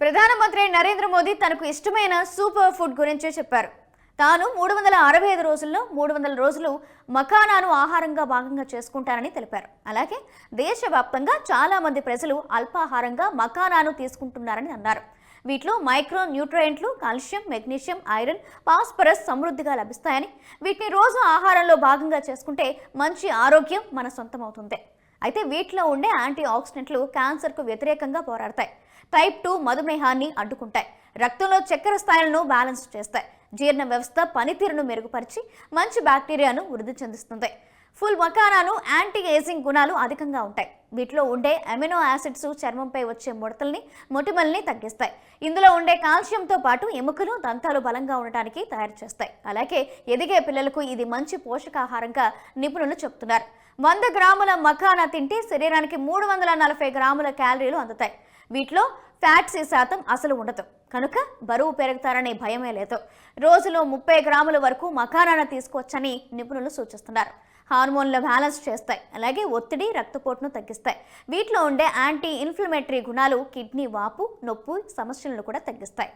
ప్రధానమంత్రి నరేంద్ర మోదీ తనకు ఇష్టమైన సూపర్ ఫుడ్ గురించి చెప్పారు. తాను 365 రోజుల్లో 300 రోజులు మకానాను ఆహారంగా భాగంగా చేసుకుంటానని తెలిపారు. అలాగే దేశవ్యాప్తంగా చాలా మంది ప్రజలు అల్పాహారంగా మకానాను తీసుకుంటున్నారని అన్నారు. వీటిలో మైక్రో న్యూట్రియంట్లు, కాల్షియం, మెగ్నీషియం, ఐరన్, ఫాస్ఫరస్ సమృద్ధిగా లభిస్తాయని, వీటిని రోజు ఆహారంలో భాగంగా చేసుకుంటే మంచి ఆరోగ్యం మన సొంతమవుతుంది. అయితే వీటిలో ఉండే యాంటీ ఆక్సిడెంట్లు క్యాన్సర్కు వ్యతిరేకంగా పోరాడతాయి, టైప్ 2 మధుమేహాన్ని అడ్డుకుంటాయి, రక్తంలో చక్కెర స్థాయిలను బ్యాలెన్స్ చేస్తాయి, జీర్ణ వ్యవస్థ పనితీరును మెరుగుపరిచి మంచి బ్యాక్టీరియాను వృద్ధి చెందిస్తుంది. ఫుల్ మకానాను యాంటీ ఏజింగ్ గుణాలు అధికంగా ఉంటాయి. వీటిలో ఉండే అమినో యాసిడ్స్ చర్మంపై వచ్చే ముడతల్ని, మొటిమల్ని తగ్గిస్తాయి. ఇందులో ఉండే కాల్షియంతో పాటు ఎముకలు, దంతాలు బలంగా ఉండటానికి తయారు చేస్తాయి. అలాగే ఎదిగే పిల్లలకు ఇది మంచి పోషకాహారంగా నిపుణులు చెబుతున్నారు. 100 గ్రాముల మకానా తింటే శరీరానికి 340 గ్రాముల క్యాలరీలు అందుతాయి. వీటిలో ఫ్యాట్స్ శాతం అసలు ఉండదు, కనుక బరువు పెరుగుతారనే భయమే లేదు. రోజులో 30 గ్రాముల వరకు మకానాను తీసుకోవచ్చని నిపుణులు సూచిస్తున్నారు. హార్మోన్ల బ్యాలెన్స్ చేస్తాయి, అలాగే ఒత్తిడి, రక్తపోటును తగ్గిస్తాయి. వీటిలో ఉండే యాంటీ ఇన్ఫ్లమేటరీ గుణాలు కిడ్నీ వాపు, నొప్పి సమస్యలను కూడా తగ్గిస్తాయి.